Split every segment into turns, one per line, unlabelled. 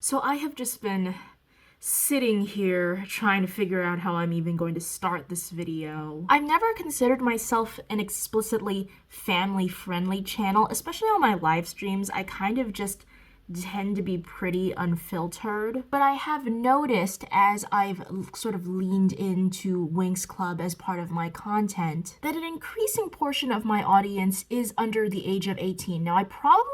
So I have just been sitting here trying to figure out how I'm even going to start this video. I've never considered myself an explicitly family-friendly channel, especially on my live streams. I kind of just tend to be pretty unfiltered, but I have noticed as I've sort of leaned into Winx Club as part of my content that an increasing portion of my audience is under the age of 18. Now, I probably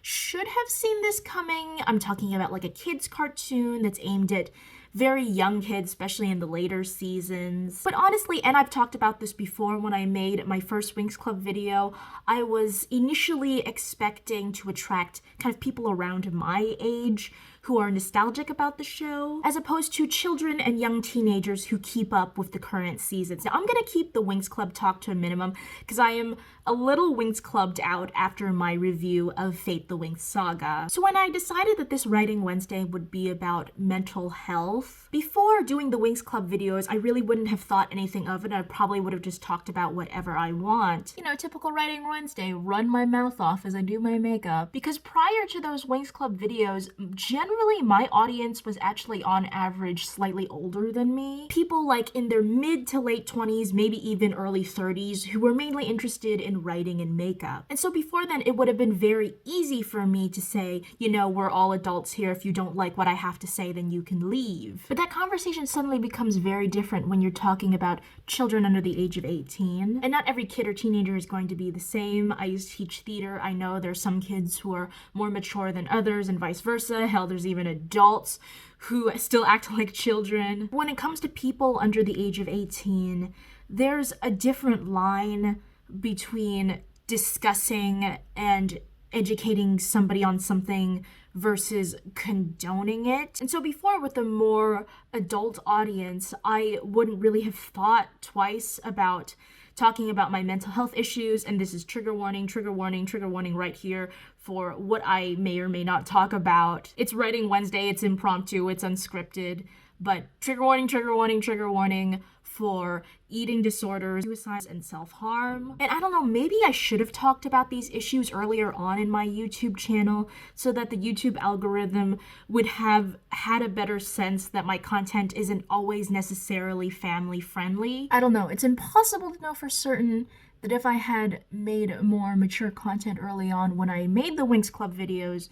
should have seen this coming. I'm talking about like a kid's cartoon that's aimed at very young kids, especially in the later seasons. But honestly, and I've talked about this before when I made my first Winx Club video, I was initially expecting to attract kind of people around my age who are nostalgic about the show, as opposed to children and young teenagers who keep up with the current seasons. Now, I'm gonna keep the Winx Club talk to a minimum because I am a little Winx Clubbed out after my review of Fate the Winx Saga. So when I decided that this Writing Wednesday would be about mental health, before doing the Winx Club videos, I really wouldn't have thought anything of it. I probably would have just talked about whatever I want. You know, typical Writing Wednesday, run my mouth off as I do my makeup. Because prior to those Winx Club videos, generally my audience was actually on average slightly older than me. People like in their mid to late 20s, maybe even early 30s, who were mainly interested in writing and makeup. And so before then, it would have been very easy for me to say, you know, we're all adults here. If you don't like what I have to say, then you can leave. But that conversation suddenly becomes very different when you're talking about children under the age of 18. And not every kid or teenager is going to be the same. I used to teach theater. I know there's some kids who are more mature than others and vice versa. Hell, there's even adults who still act like children. When it comes to people under the age of 18, there's a different line between discussing and educating somebody on something versus condoning it. And so before, with a more adult audience, I wouldn't really have thought twice about talking about my mental health issues, and this is trigger warning, trigger warning, trigger warning right here for what I may or may not talk about. It's Writing Wednesday, it's impromptu, it's unscripted, but trigger warning, trigger warning, trigger warning for eating disorders, suicide, and self-harm. And I don't know, maybe I should have talked about these issues earlier on in my YouTube channel so that the YouTube algorithm would have had a better sense that my content isn't always necessarily family-friendly. I don't know, it's impossible to know for certain that if I had made more mature content early on when I made the Winx Club videos,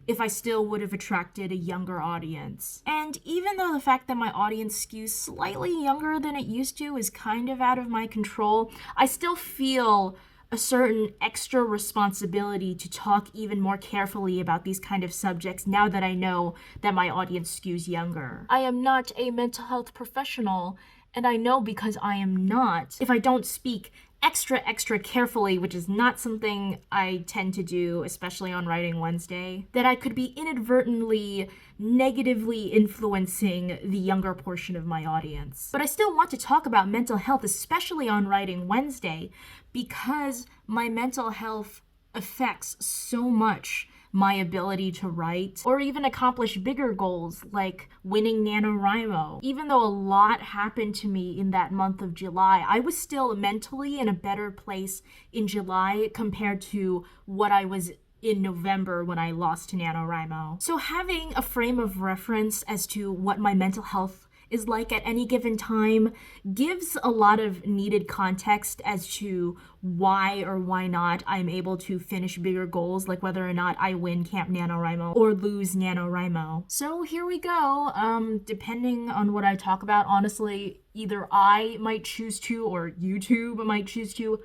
if I still would have attracted a younger audience. And even though the fact that my audience skews slightly younger than it used to is kind of out of my control, I still feel a certain extra responsibility to talk even more carefully about these kind of subjects now that I know that my audience skews younger. I am not a mental health professional, and I know because I am not, if I don't speak extra carefully, which is not something I tend to do, especially on Writing Wednesday, that I could be inadvertently negatively influencing the younger portion of my audience. But I still want to talk about mental health, especially on Writing Wednesday, because my mental health affects so much my ability to write or even accomplish bigger goals like winning NaNoWriMo. Even though a lot happened to me in that month of July, I was still mentally in a better place in July compared to what I was in November when I lost to NaNoWriMo. So having a frame of reference as to what my mental health is like at any given time gives a lot of needed context as to why or why not I'm able to finish bigger goals, like whether or not I win Camp NaNoWriMo or lose NaNoWriMo. So here we go. Depending on what I talk about, honestly, either I might choose to or YouTube might choose to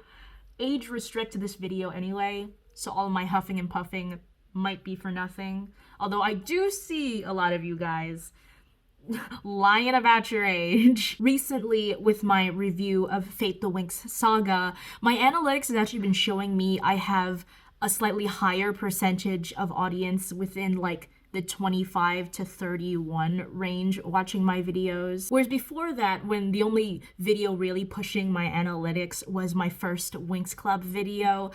age restrict this video anyway, so all my huffing and puffing might be for nothing. Although I do see a lot of you guys lying about your age. Recently, with my review of Fate the Winx Saga, my analytics has actually been showing me I have a slightly higher percentage of audience within like the 25 to 31 range watching my videos. Whereas before that, when the only video really pushing my analytics was my first Winx Club video,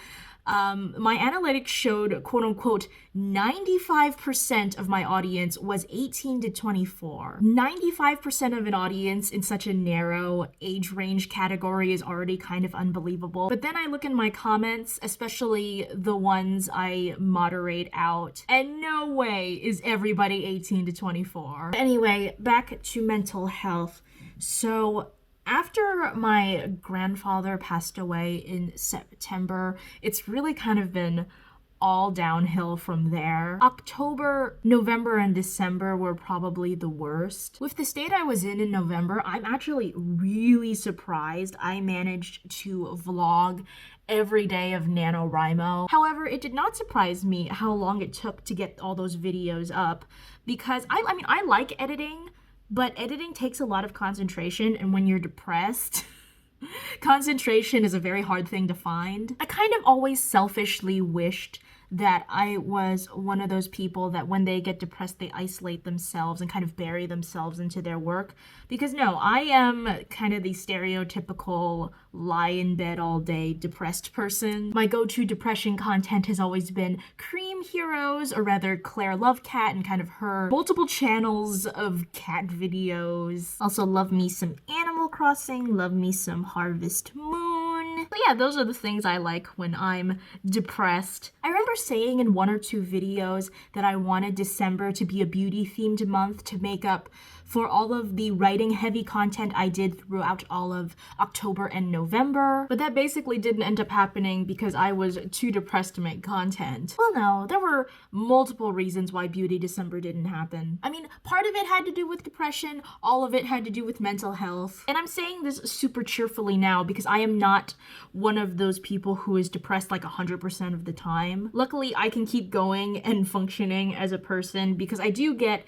My analytics showed, quote unquote, 95% of my audience was 18 to 24. 95% of an audience in such a narrow age range category is already kind of unbelievable. But then I look in my comments, especially the ones I moderate out, and no way is everybody 18 to 24. Anyway, back to mental health. So after my grandfather passed away in September, it's really kind of been all downhill from there. October, November, and December were probably the worst. With the state I was in November, I'm actually really surprised I managed to vlog every day of NaNoWriMo. However, it did not surprise me how long it took to get all those videos up, because I mean, I like editing, but editing takes a lot of concentration, and when you're depressed, concentration is a very hard thing to find. I kind of always selfishly wished that I was one of those people that when they get depressed, they isolate themselves and kind of bury themselves into their work. Because no, I am kind of the stereotypical lie in bed all day depressed person. My go-to depression content has always been Cream Heroes, or rather Claire Lovecat and kind of her multiple channels of cat videos. Also love me some Animal Crossing, love me some Harvest Moon. But yeah, those are the things I like when I'm depressed. I remember saying in one or two videos that I wanted December to be a beauty themed month to make up for all of the writing heavy content I did throughout all of October and November. But that basically didn't end up happening because I was too depressed to make content. Well, no, there were multiple reasons why Beauty December didn't happen. I mean, part of it had to do with depression, all of it had to do with mental health. And I'm saying this super cheerfully now because I am not one of those people who is depressed like 100% of the time. Luckily, I can keep going and functioning as a person because I do get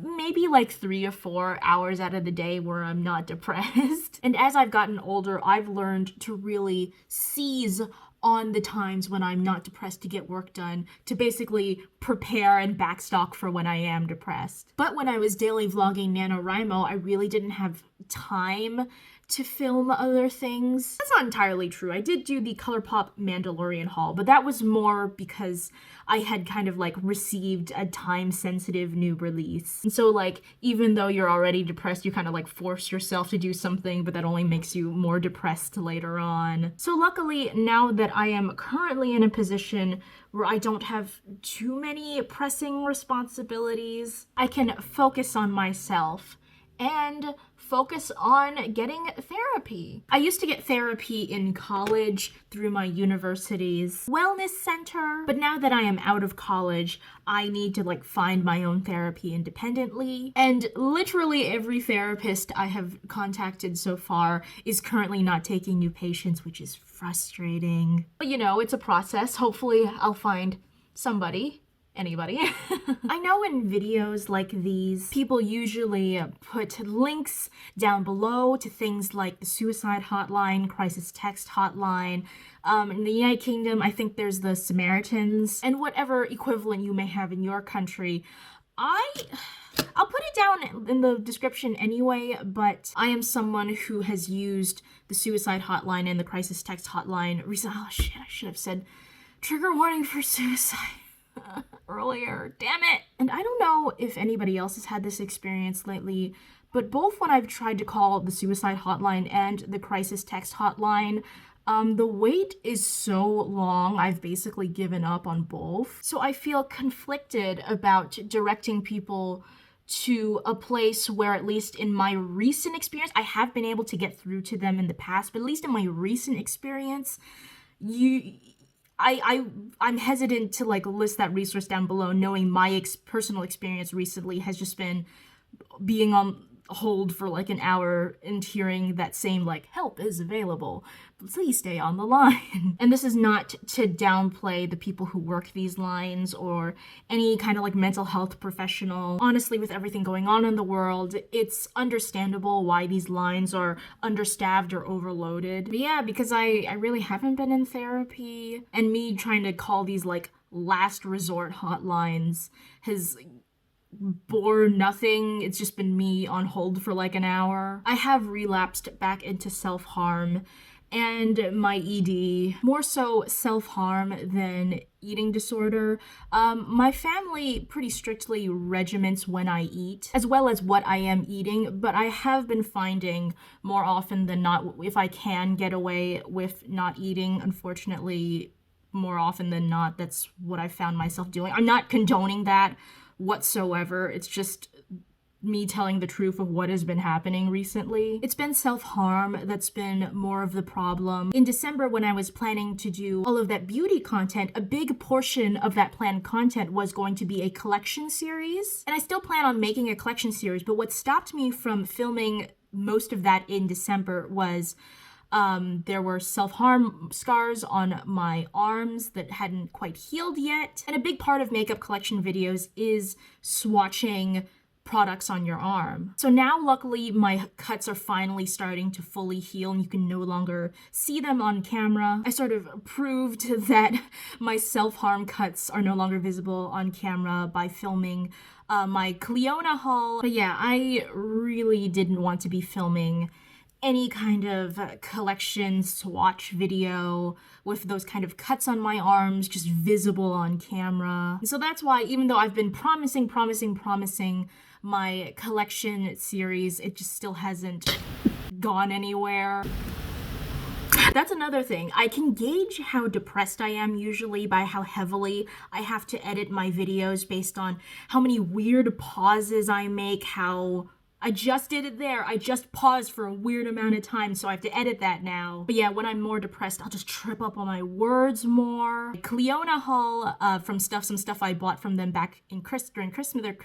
maybe like 3 or 4 hours out of the day where I'm not depressed. And as I've gotten older, I've learned to really seize on the times when I'm not depressed to get work done, to basically prepare and backstock for when I am depressed. But when I was daily vlogging NaNoWriMo, I really didn't have time to film other things. That's not entirely true. I did do the ColourPop Mandalorian haul, but that was more because I had kind of like received a time-sensitive new release. And so like, even though you're already depressed, you kind of like force yourself to do something, but that only makes you more depressed later on. So luckily, now that I am currently in a position where I don't have too many pressing responsibilities, I can focus on myself and focus on getting therapy. I used to get therapy in college through my university's wellness center, but now that I am out of college, I need to like find my own therapy independently. And literally every therapist I have contacted so far is currently not taking new patients, which is frustrating. But you know, it's a process. Hopefully I'll find somebody. Anybody. I know in videos like these, people usually put links down below to things like the suicide hotline, crisis text hotline. In the United Kingdom, I think there's the Samaritans, and whatever equivalent you may have in your country. I'll put it down in the description anyway, but I am someone who has used the suicide hotline and the crisis text hotline recently. Oh shit, I should have said trigger warning for suicide earlier. Damn it. And I don't know if anybody else has had this experience lately, but both when I've tried to call the suicide hotline and the crisis text hotline, the wait is so long, I've basically given up on both. So I feel conflicted about directing people to a place where, at least in my recent experience, I have been able to get through to them in the past, but at least in my recent experience, I'm hesitant to like list that resource down below, knowing my personal experience recently has just been being on hold for like an hour and hearing that same like help is available, please stay on the line. And this is not to downplay the people who work these lines or any kind of like mental health professional. Honestly, with everything going on in the world, it's understandable why these lines are understaffed or overloaded. But yeah, because I really haven't been in therapy, and me trying to call these like last resort hotlines has bore nothing. It's just been me on hold for like an hour. I have relapsed back into self-harm, and my ED, more so self-harm than eating disorder. My family pretty strictly regiments when I eat, as well as what I am eating, but I have been finding more often than not, if I can get away with not eating, unfortunately, more often than not, that's what I found myself doing. I'm not condoning that whatsoever. It's just me telling the truth of what has been happening recently. It's been self-harm that's been more of the problem. In December, when I was planning to do all of that beauty content, a big portion of that planned content was going to be a collection series. And I still plan on making a collection series, but what stopped me from filming most of that in December was there were self-harm scars on my arms that hadn't quite healed yet. And a big part of makeup collection videos is swatching products on your arm. So now, luckily, my cuts are finally starting to fully heal and you can no longer see them on camera. I sort of proved that my self-harm cuts are no longer visible on camera by filming my Clionadh haul. But yeah, I really didn't want to be filming any kind of collection swatch video with those kind of cuts on my arms just visible on camera. And so that's why, even though I've been promising my collection series, it just still hasn't gone anywhere. That's another thing. I can gauge how depressed I am usually by how heavily I have to edit my videos based on how many weird pauses I make, how I just did it there. I just paused for a weird amount of time, so I have to edit that now. But yeah, when I'm more depressed, I'll just trip up on my words more. Clionadh haul from some stuff I bought from them back in during Christmas.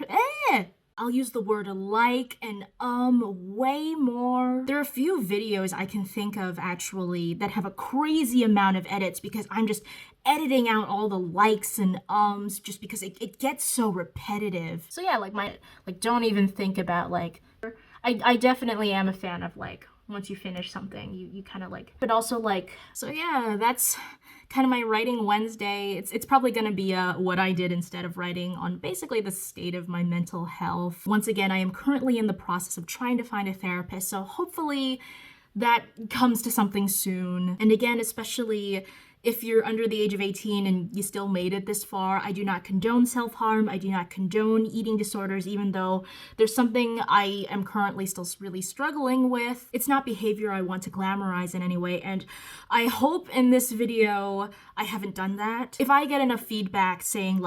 I'll use the word like and way more. There are a few videos I can think of actually that have a crazy amount of edits because I'm just editing out all the likes and just because it gets so repetitive. So yeah, don't even think about I definitely am a fan of once you finish something, you kind of but also so yeah, that's kind of my writing Wednesday. It's probably gonna be what I did instead of writing on basically the state of my mental health. Once again, I am currently in the process of trying to find a therapist, so hopefully that comes to something soon. And again, especially if you're under the age of 18 and you still made it this far, I do not condone self-harm. I do not condone eating disorders, even though there's something I am currently still really struggling with. It's not behavior I want to glamorize in any way, and I hope in this video I haven't done that. If I get enough feedback saying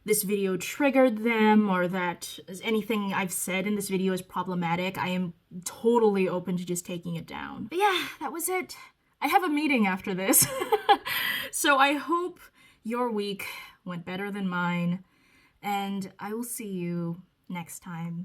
this video triggered them or that anything I've said in this video is problematic, I am totally open to just taking it down. But yeah, that was it. I have a meeting after this. So I hope your week went better than mine, and I will see you next time.